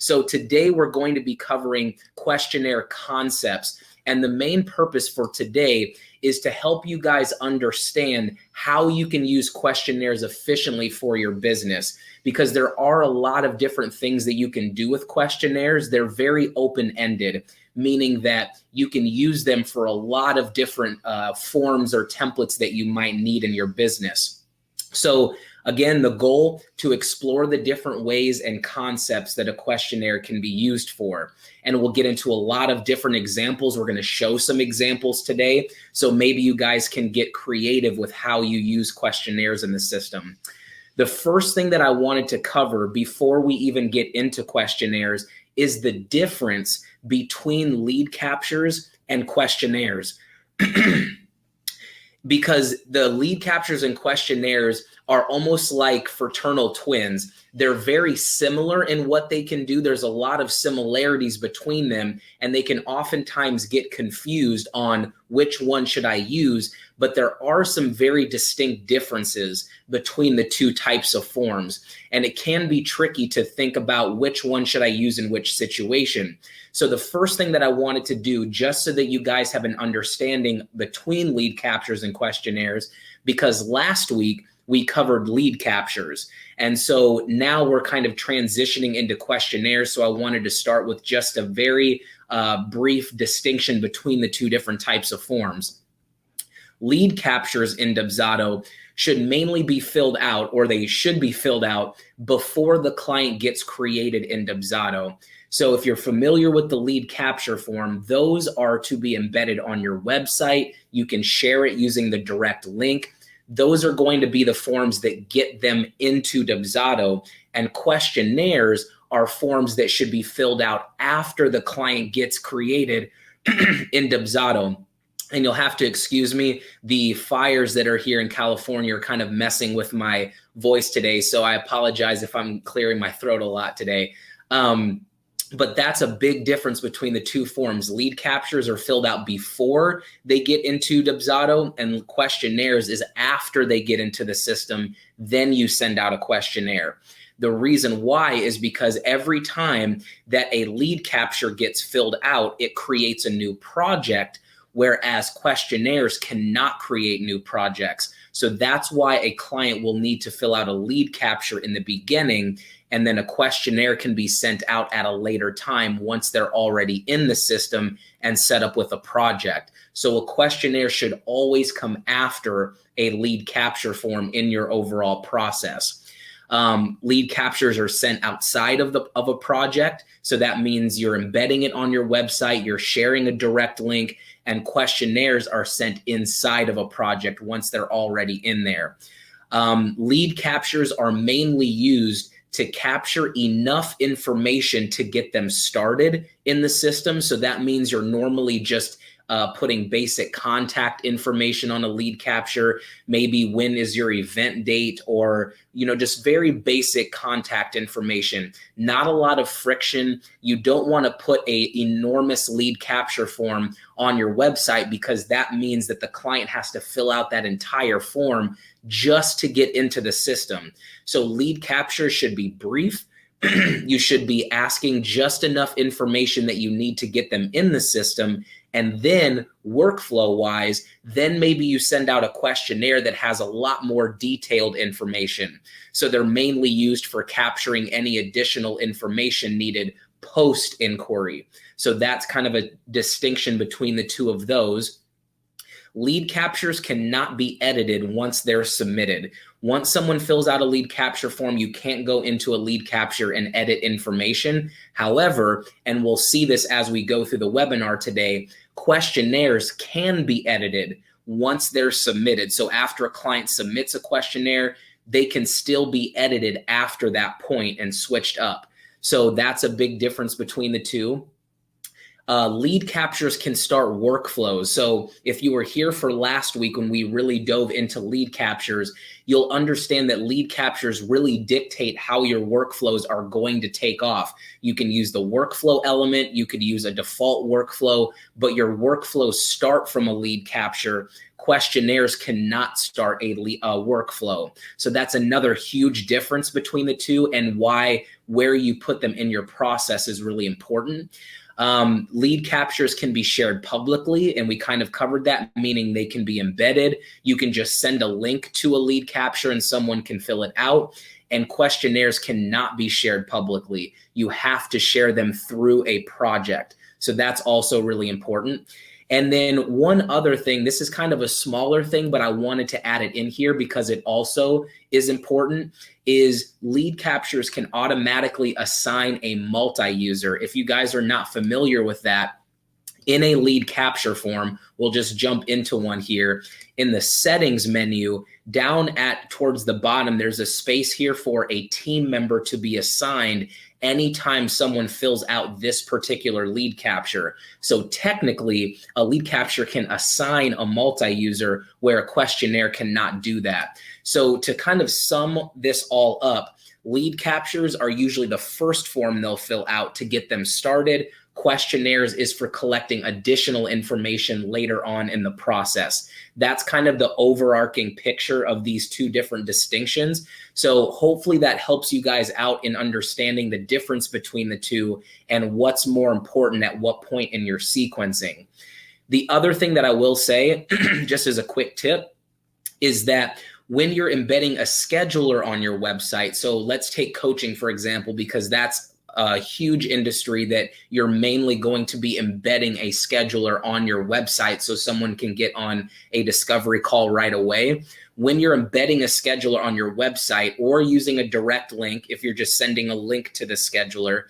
So today we're going to be covering questionnaire concepts. And the main purpose for today is to help you guys understand how you can use questionnaires efficiently for your business, because there are a lot of different things that you can do with questionnaires. They're very open-ended, meaning that you can use them for a lot of different forms or templates that you might need in your business. So again, the goal to explore the different ways and concepts that a questionnaire can be used for. And we'll get into a lot of different examples. We're going to show some examples today. So maybe you guys can get creative with how you use questionnaires in the system. The first thing that I wanted to cover before we even get into questionnaires is the difference between lead captures and questionnaires. Because the lead captures and questionnaires are almost like fraternal twins. They're very similar in what they can do. There's a lot of similarities between them, and they can oftentimes get confused on which one should I use, but there are some very distinct differences between the two types of forms, and it can be tricky to think about which one should I use in which situation. So the first thing that I wanted to do, just so that you guys have an understanding between lead captures and questionnaires, because last week we covered lead captures. And so now we're kind of transitioning into questionnaires. So I wanted to start with just a very brief distinction between the two different types of forms. Lead captures in Dubsado should mainly be filled out, or they should be filled out before the client gets created in Dubsado. So if you're familiar with the lead capture form, those are to be embedded on your website. You can share it using the direct link. Those are going to be the forms that get them into Dubsado, and questionnaires are forms that should be filled out after the client gets created in Dubsado. And you'll have to excuse me, the fires that are here in California are kind of messing with my voice today, so I apologize if I'm clearing my throat a lot today. But that's a big difference between the two forms. Lead captures are filled out before they get into Dubsado, and questionnaires is after they get into the system. Then you send out a questionnaire. The reason why is because every time that a lead capture gets filled out, it creates a new project, whereas questionnaires cannot create new projects. So that's why a client will need to fill out a lead capture in the beginning, and then a questionnaire can be sent out at a later time once they're already in the system and set up with a project. So a questionnaire should always come after a lead capture form in your overall process. Lead captures are sent outside of a project. So that means you're embedding it on your website, you're sharing a direct link, and questionnaires are sent inside of a project once they're already in there. Lead captures are mainly used to capture enough information to get them started in the system. So that means you're normally just putting basic contact information on a lead capture, maybe when is your event date, or just very basic contact information. Not a lot of friction. You don't want to put an enormous lead capture form on your website, because that means that the client has to fill out that entire form just to get into the system. So lead capture should be brief. You should be asking just enough information that you need to get them in the system. And then workflow wise, then maybe you send out a questionnaire that has a lot more detailed information. So they're mainly used for capturing any additional information needed post inquiry. So that's kind of a distinction between the two of those. Lead captures cannot be edited once they're submitted. Once someone fills out a lead capture form, you can't go into a lead capture and edit information. However, and we'll see this as we go through the webinar today, questionnaires can be edited once they're submitted. So after a client submits a questionnaire, they can still be edited after that point and switched up. So that's a big difference between the two. Lead captures can start workflows. So if you were here for last week when we really dove into lead captures, you'll understand that lead captures really dictate how your workflows are going to take off. You can use the workflow element, you could use a default workflow, but your workflows start from a lead capture. Questionnaires cannot start a workflow. So that's another huge difference between the two, and why where you put them in your process is really important. Lead captures can be shared publicly, and we kind of covered that, meaning they can be embedded. You can just send a link to a lead capture and someone can fill it out. And questionnaires cannot be shared publicly. You have to share them through a project. So that's also really important. And then one other thing, this is kind of a smaller thing, but I wanted to add it in here because it also is important, is lead captures can automatically assign a multi-user. If you guys are not familiar with that, in a lead capture form, we'll just jump into one here. In the settings menu, down at towards the bottom, there's a space here for a team member to be assigned anytime someone fills out this particular lead capture. So technically, a lead capture can assign a multi-user where a questionnaire cannot do that. So to kind of sum this all up, lead captures are usually the first form they'll fill out to get them started. Questionnaires is for collecting additional information later on in the process. That's kind of the overarching picture of these two different distinctions. So hopefully that helps you guys out in understanding the difference between the two and what's more important at what point in your sequencing. The other thing that I will say, just as a quick tip, is that when you're embedding a scheduler on your website, so let's take coaching, for example, because that's a huge industry that you're mainly going to be embedding a scheduler on your website so someone can get on a discovery call right away. When you're embedding a scheduler on your website or using a direct link, if you're just sending a link to the scheduler,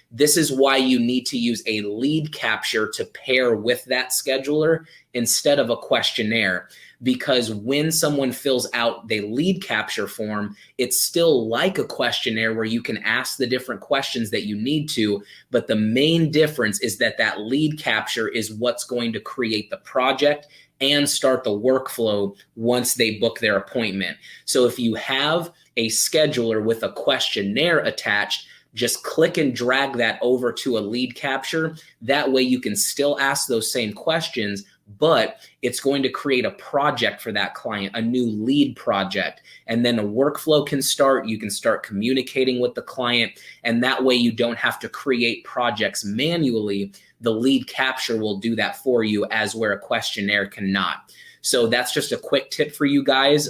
this is why you need to use a lead capture to pair with that scheduler instead of a questionnaire. Because when someone fills out the lead capture form, it's still like a questionnaire where you can ask the different questions that you need to, but the main difference is that that lead capture is what's going to create the project and start the workflow once they book their appointment. So if you have a scheduler with a questionnaire attached, just click and drag that over to a lead capture. That way you can still ask those same questions, but it's going to create a project for that client, a new lead project. And then a workflow can start. You can start communicating with the client. And that way you don't have to create projects manually. The lead capture will do that for you, as where a questionnaire cannot. So that's just a quick tip for you guys.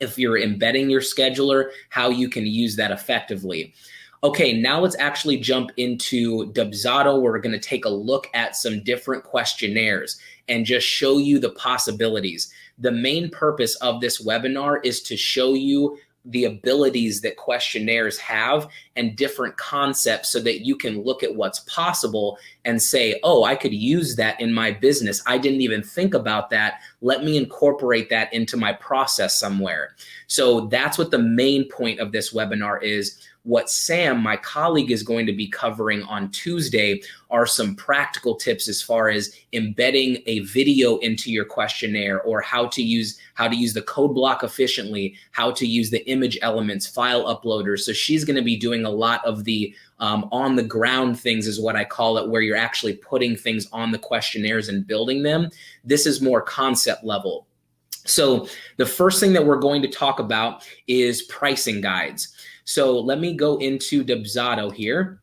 If you're embedding your scheduler, how you can use that effectively. Okay, now let's actually jump into Dubsado. We're going to take a look at some different questionnaires and just show you the possibilities. The main purpose of this webinar is to show you the abilities that questionnaires have and different concepts so that you can look at what's possible and say, oh, I could use that in my business. I didn't even think about that. Let me incorporate that into my process somewhere. So that's what the main point of this webinar is. What Sam, my colleague, is going to be covering on Tuesday are some practical tips as far as embedding a video into your questionnaire, or how to use the code block efficiently, how to use the image elements, file uploaders. So she's going to be doing a lot of the on the ground things, is what I call it, where you're actually putting things on the questionnaires and building them. This is more concept level. So the first thing that we're going to talk about is pricing guides. So let me go into Dubsado here,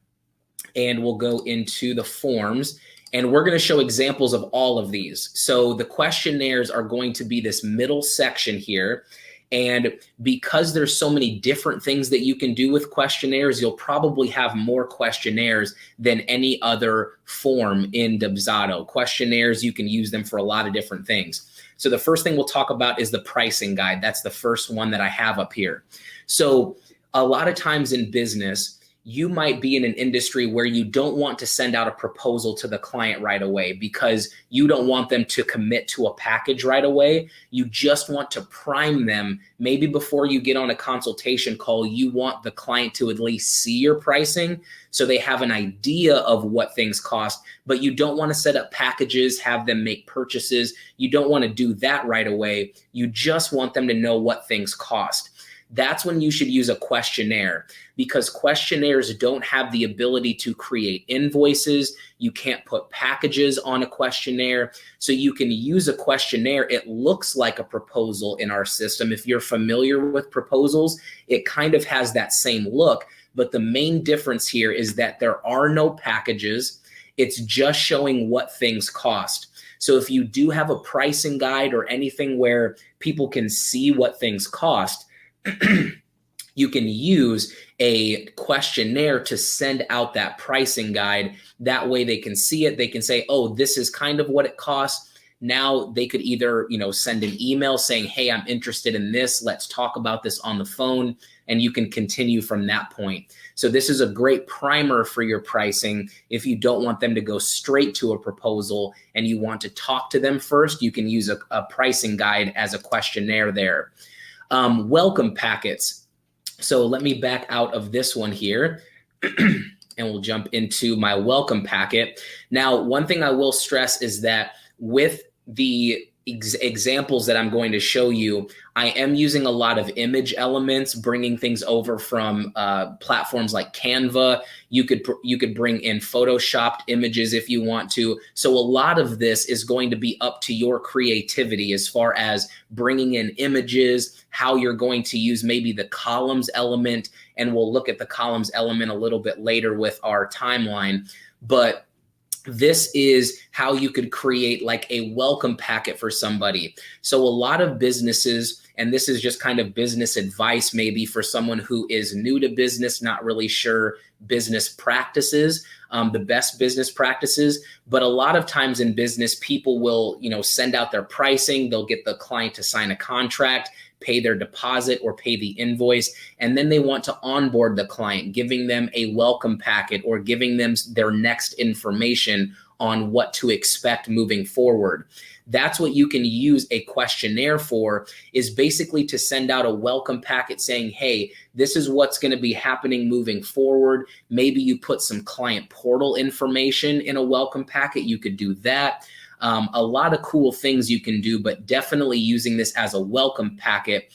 and we'll go into the forms, and we're going to show examples of all of these. So the questionnaires are going to be this middle section here. And because there's so many different things that you can do with questionnaires, you'll probably have more questionnaires than any other form in Dubsado. Questionnaires, you can use them for a lot of different things. So the first thing we'll talk about is the pricing guide. That's the first one that I have up here. So a lot of times in business, you might be in an industry where you don't want to send out a proposal to the client right away because you don't want them to commit to a package right away. You just want to prime them. Maybe before you get on a consultation call, you want the client to at least see your pricing so they have an idea of what things cost, but you don't want to set up packages, have them make purchases. You don't want to do that right away. You just want them to know what things cost. That's when you should use a questionnaire, because questionnaires don't have the ability to create invoices. You can't put packages on a questionnaire. So you can use a questionnaire. It looks like a proposal in our system. If you're familiar with proposals, it kind of has that same look, But the main difference here is that there are no packages. It's just showing what things cost. So if you do have a pricing guide or anything where people can see what things cost, you can use a questionnaire to send out that pricing guide. That way they can see it. They can say, oh, this is kind of what it costs. Now they could either, send an email saying, hey, I'm interested in this. Let's talk about this on the phone. And you can continue from that point. So this is a great primer for your pricing. If you don't want them to go straight to a proposal and you want to talk to them first, you can use a pricing guide as a questionnaire there. Welcome packets. So let me back out of this one here and we'll jump into my welcome packet. Now, one thing I will stress is that with the examples that I'm going to show you, I am using a lot of image elements, bringing things over from platforms like Canva. You could bring in photoshopped images if you want to. So a lot of this is going to be up to your creativity as far as bringing in images, how you're going to use maybe the columns element, and we'll look at the columns element a little bit later with our timeline. But this is how you could create like a welcome packet for somebody. So a lot of businesses, and this is just kind of business advice maybe for someone who is new to business, not really sure business practices, the best business practices. But a lot of times in business, people will, send out their pricing. They'll get the client to sign a contract, pay their deposit or pay the invoice, and then they want to onboard the client, giving them a welcome packet or giving them their next information on what to expect moving forward. That's what you can use a questionnaire for, is basically to send out a welcome packet saying, hey, this is what's going to be happening moving forward. Maybe you put some client portal information in a welcome packet. You could do that. A lot of cool things you can do, but definitely using this as a welcome packet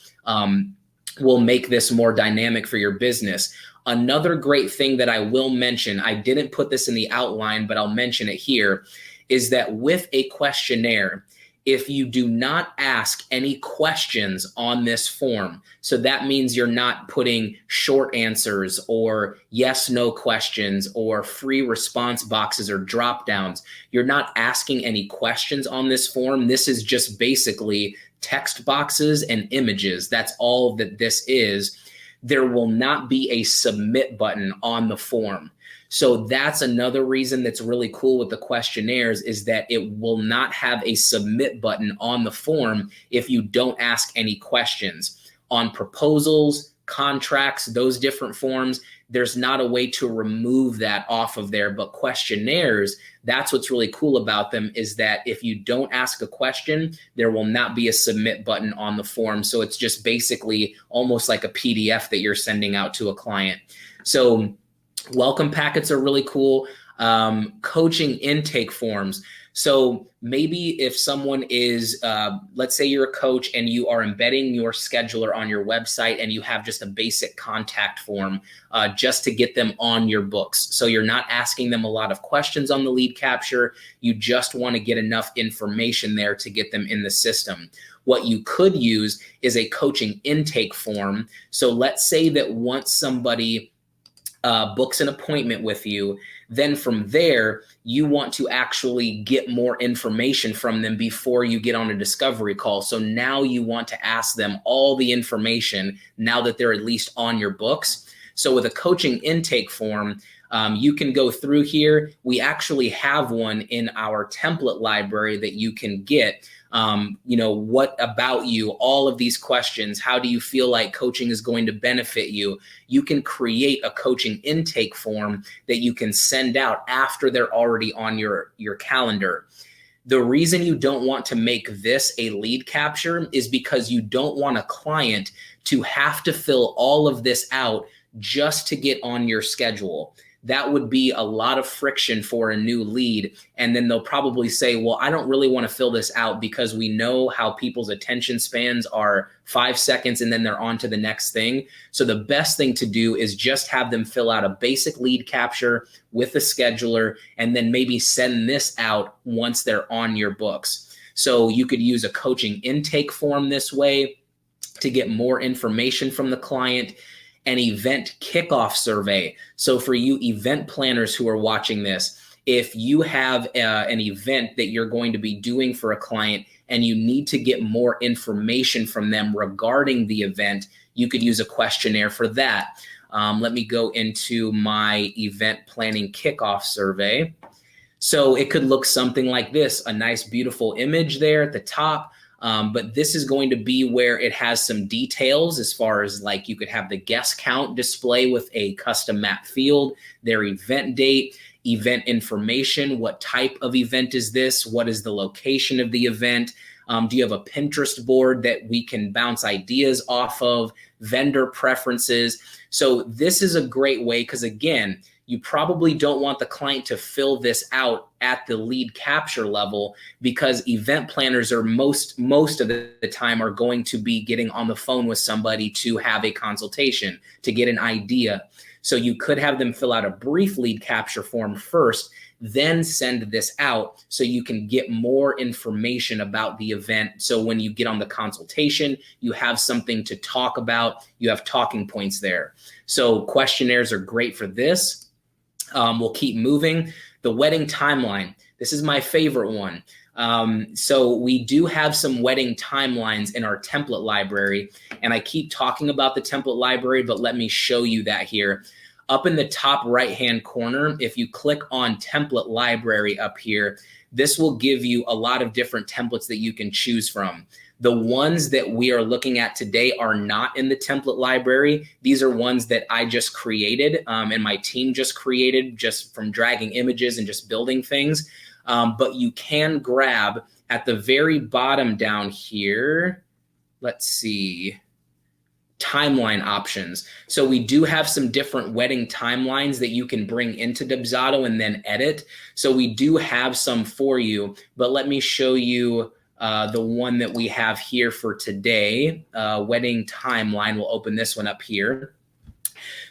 will make this more dynamic for your business. Another great thing that I will mention, I didn't put this in the outline, but I'll mention it here, is that with a questionnaire, if you do not ask any questions on this form, so that means you're not putting short answers or yes, no questions or free response boxes or drop downs. You're not asking any questions on this form. This is just basically text boxes and images. That's all that this is. There will not be a submit button on the form. So that's another reason that's really cool with the questionnaires, is that it will not have a submit button on the form if you don't ask any questions. On proposals, contracts, those different forms, there's not a way to remove that off of there. But questionnaires, that's what's really cool about them, is that if you don't ask a question, there will not be a submit button on the form. So it's just basically almost like a PDF that you're sending out to a client. So welcome packets are really cool. Coaching intake forms. So maybe if someone is, let's say you're a coach and you are embedding your scheduler on your website and you have just a basic contact form just to get them on your books. So you're not asking them a lot of questions on the lead capture. You just want to get enough information there to get them in the system. What you could use is a coaching intake form. So let's say that once somebody books an appointment with you, then from there, you want to actually get more information from them before you get on a discovery call. So now you want to ask them all the information now that they're at least on your books. So with a coaching intake form, you can go through here. We actually have one in our template library that you can get. What about you? All of these questions. How do you feel like coaching is going to benefit you? You can create a coaching intake form that you can send out after they're already on your calendar. The reason you don't want to make this a lead capture is because you don't want a client to have to fill all of this out just to get on your schedule. That would be a lot of friction for a new lead. And then they'll probably say, well, I don't really want to fill this out, because we know how people's attention spans are 5 seconds and then they're on to the next thing. So the best thing to do is just have them fill out a basic lead capture with the scheduler and then maybe send this out once they're on your books. So you could use a coaching intake form this way to get more information from the client. an event kickoff survey. So for you event planners who are watching this, if you have an event that you're going to be doing for a client and you need to get more information from them regarding the event, you could use a questionnaire for that. Let me go into my event planning kickoff survey. So it could look something like this, a nice, beautiful image there at the top. But this is going to be where it has some details as far as like you could have the guest count display with a custom map field, their event date, event information, what type of event is this, what is the location of the event, do you have a Pinterest board that we can bounce ideas off of, vendor preferences. So this is a great way because again, you probably don't want the client to fill this out at the lead capture level because event planners are most of the time are going to be getting on the phone with somebody to have a consultation, to get an idea. So you could have them fill out a brief lead capture form first, then send this out so you can get more information about the event. So when you get on the consultation, you have something to talk about, you have talking points there. So questionnaires are great for this. We'll keep moving. The wedding timeline. This is my favorite one. So we do have some wedding timelines in our template library, and I keep talking about the template library, but let me show you that here. Up in the top right-hand corner, if you click on template library up here, this will give you a lot of different templates that you can choose from. The ones that we are looking at today are not in the template library. These are ones that I just created and my team just created just from dragging images and just building things. But you can grab at the very bottom down here, let's see, timeline options. So we do have some different wedding timelines that you can bring into Dubsado and then edit. So we do have some for you, but let me show you the one that we have here for today, wedding timeline. We'll open this one up here.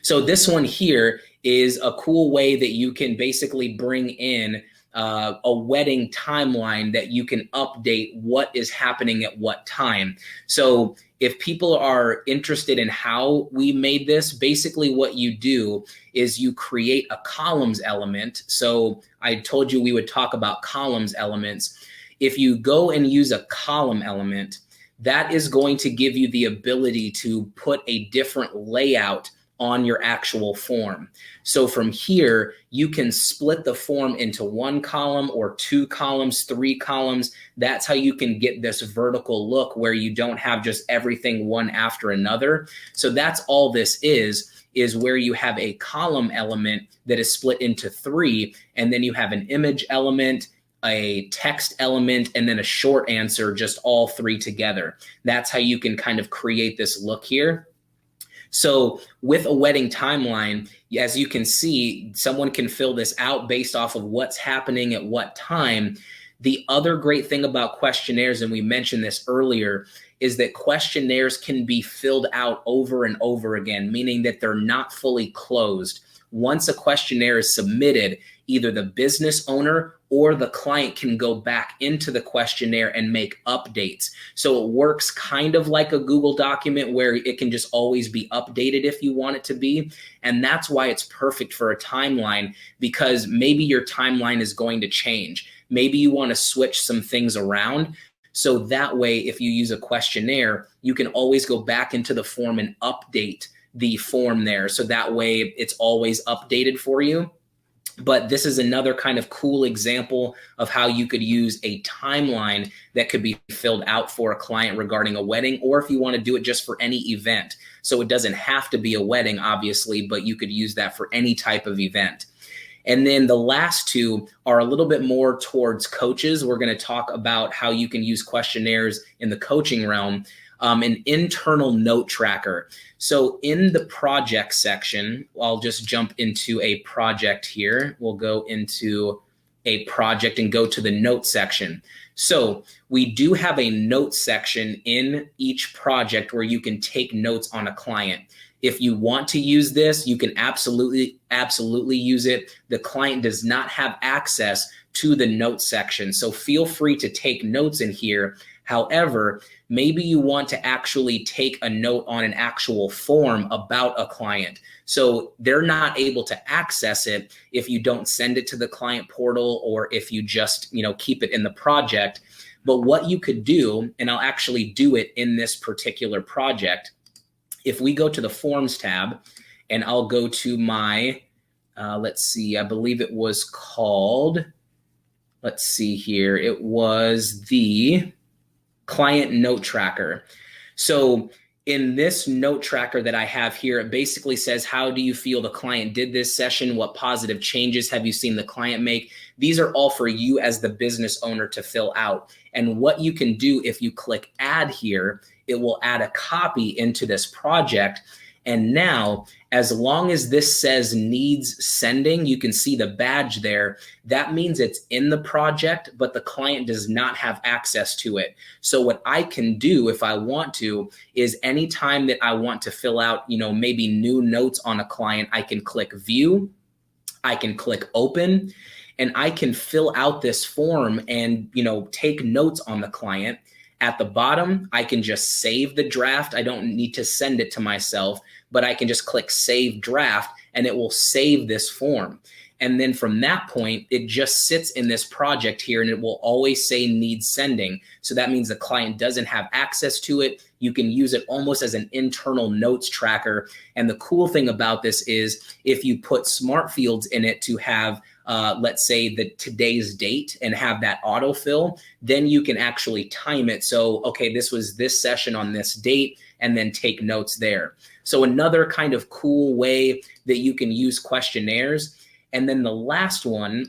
So this one here is a cool way that you can basically bring in a wedding timeline that you can update what is happening at what time. So if people are interested in how we made this, basically what you do is you create a columns element. So I told you we would talk about columns elements. If you go and use a column element, that is going to give you the ability to put a different layout on your actual form. So from here, you can split the form into one column or two columns, three columns. That's how you can get this vertical look where you don't have just everything one after another. So that's all this is where you have a column element that is split into three, and then you have an image element, a text element, and then a short answer, just all three together. That's how you can kind of create this look here. So with a wedding timeline, as you can see, someone can fill this out based off of what's happening at what time. The other great thing about questionnaires, and we mentioned this earlier, is that questionnaires can be filled out over and over again, meaning that they're not fully closed. Once a questionnaire is submitted, either the business owner or the client can go back into the questionnaire and make updates. So it works kind of like a Google document where it can just always be updated if you want it to be. And that's why it's perfect for a timeline, because maybe your timeline is going to change. Maybe you want to switch some things around. So that way, if you use a questionnaire, you can always go back into the form and update the form there. So that way it's always updated for you. But this is another kind of cool example of how you could use a timeline that could be filled out for a client regarding a wedding, or if you want to do it just for any event. So it doesn't have to be a wedding, obviously, but you could use that for any type of event. And then the last two are a little bit more towards coaches. We're going to talk about how you can use questionnaires in the coaching realm. An internal note tracker. So in the project section, I'll just jump into a project here. We'll go into a project and go to the note section. So we do have a note section in each project where you can take notes on a client. If you want to use this, you can absolutely use it. The client does not have access to the note section. So feel free to take notes in here. However, maybe you want to actually take a note on an actual form about a client. So they're not able to access it if you don't send it to the client portal or if you just, keep it in the project. But what you could do, and I'll actually do it in this particular project, if we go to the Forms tab and I'll go to my, let's see, I believe it was called, let's see here, it was the Client Note Tracker. So in this note tracker that I have here, it basically says, how do you feel the client did this session? What positive changes have you seen the client make? These are all for you as the business owner to fill out. And what you can do if you click add here, it will add a copy into this project. And now, as long as this says needs sending, you can see the badge there. That means it's in the project, but the client does not have access to it. So what I can do if I want to is anytime that I want to fill out, maybe new notes on a client, I can click view, I can click open, and I can fill out this form and, take notes on the client. At the bottom, I can just save the draft. I don't need to send it to myself, but I can just click save draft and it will save this form. And then from that point, it just sits in this project here and it will always say needs sending. So that means the client doesn't have access to it. You can use it almost as an internal notes tracker. And the cool thing about this is if you put smart fields in it to have let's say today's date and have that autofill, then you can actually time it. So, okay, this was this session on this date, and then take notes there. So another kind of cool way that you can use questionnaires. And then the last one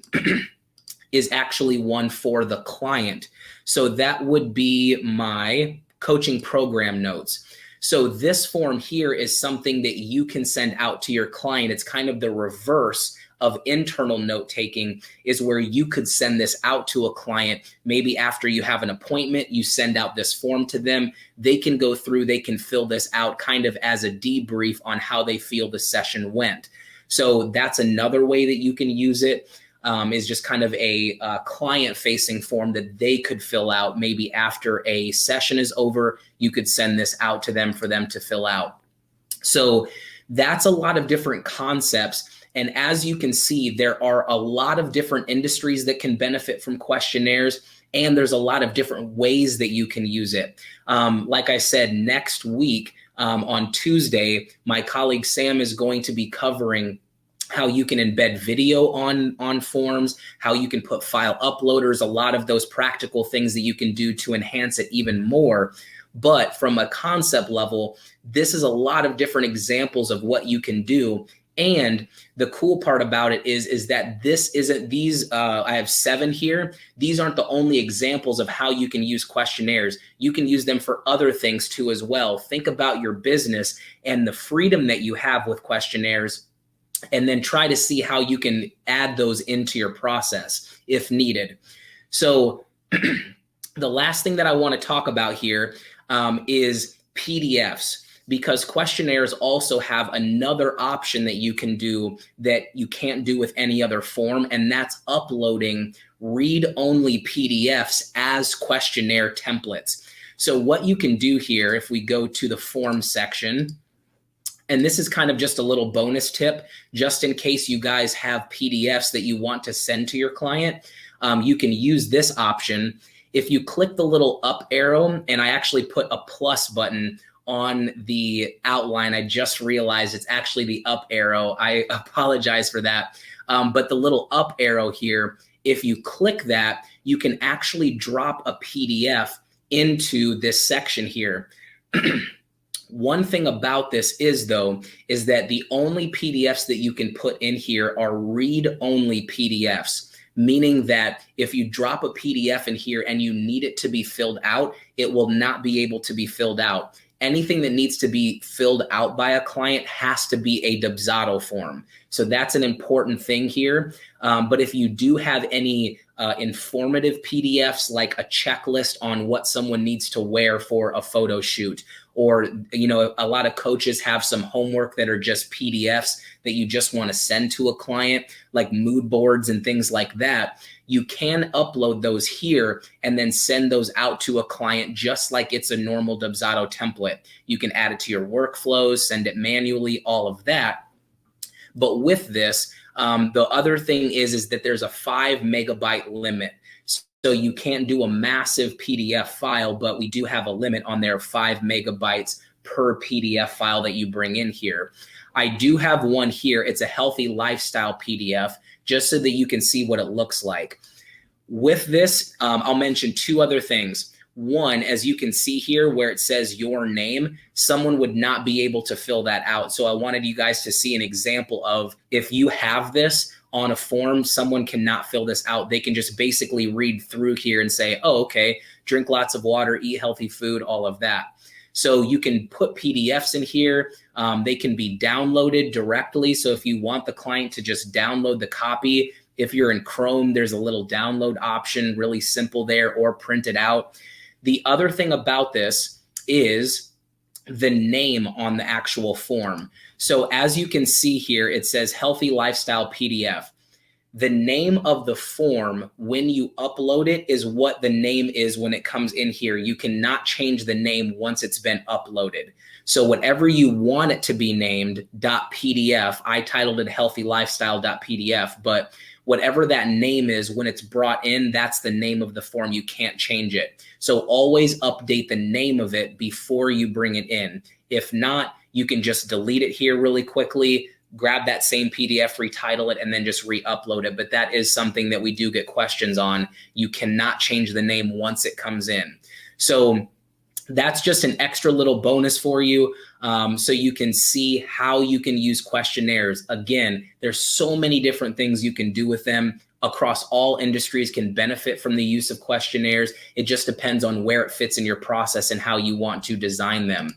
is actually one for the client. So that would be my coaching program notes. So this form here is something that you can send out to your client. It's kind of the reverse of internal note taking, is where you could send this out to a client. Maybe after you have an appointment, you send out this form to them. They can go through, they can fill this out kind of as a debrief on how they feel the session went. So that's another way that you can use it, is just kind of a client-facing form that they could fill out. Maybe after a session is over, you could send this out to them for them to fill out. So that's a lot of different concepts. And as you can see, there are a lot of different industries that can benefit from questionnaires, and there's a lot of different ways that you can use it. Like I said, next week on Tuesday, my colleague Sam is going to be covering how you can embed video on forms, how you can put file uploaders, a lot of those practical things that you can do to enhance it even more. But from a concept level, this is a lot of different examples of what you can do. And the cool part about it is that this isn't these, I have 7 here. These aren't the only examples of how you can use questionnaires. You can use them for other things too as well. Think about your business and the freedom that you have with questionnaires, and then try to see how you can add those into your process if needed. So the last thing that I want to talk about here is PDFs. Because questionnaires also have another option that you can do that you can't do with any other form, and that's uploading read-only PDFs as questionnaire templates. So what you can do here, if we go to the forms section, and this is kind of just a little bonus tip, just in case you guys have PDFs that you want to send to your client, you can use this option. If you click the little up arrow, and I actually put a plus button on the outline. I just realized it's actually the up arrow. I apologize for that. But the little up arrow here, if you click that, you can actually drop a PDF into this section here. One thing about this is that the only PDFs that you can put in here are read-only PDFs, meaning that if you drop a PDF in here and you need it to be filled out, it will not be able to be filled out. Anything that needs to be filled out by a client has to be a Dubsado form. So that's an important thing here. But if you do have any informative PDFs, like a checklist on what someone needs to wear for a photo shoot, or, you know, a lot of coaches have some homework that are just PDFs that you just want to send to a client, like mood boards and things like that. You can upload those here and then send those out to a client just like it's a normal Dubsado template. You can add it to your workflows, send it manually, all of that. But with this, the other thing is that there's a 5 megabyte limit. So you can't do a massive PDF file, but we do have a limit on there of 5 megabytes per PDF file that you bring in here. I do have one here. It's a healthy lifestyle PDF, just so that you can see what it looks like. With this, I'll mention 2 other things. One, as you can see here where it says your name, someone would not be able to fill that out. So I wanted you guys to see an example of, if you have this on a form, someone cannot fill this out. They can just basically read through here and say, oh, okay, drink lots of water, eat healthy food, all of that. So you can put PDFs in here. They can be downloaded directly. So if you want the client to just download the copy, if you're in Chrome, there's a little download option, really simple there, or print it out. The other thing about this is the name on the actual form. So as you can see here, it says Healthy Lifestyle PDF. The name of the form when you upload it is what the name is when it comes in here. You cannot change the name once it's been uploaded. So whatever you want it to be named .pdf, I titled it Healthy Lifestyle.pdf, but whatever that name is when it's brought in, that's the name of the form. You can't change it. So always update the name of it before you bring it in. If not, you can just delete it here really quickly, grab that same PDF, retitle it, and then just re-upload it. But that is something that we do get questions on. You cannot change the name once it comes in. So that's just an extra little bonus for you, so you can see how you can use questionnaires. Again, there's so many different things you can do with them. Across all industries can benefit from the use of questionnaires. It just depends on where it fits in your process and how you want to design them.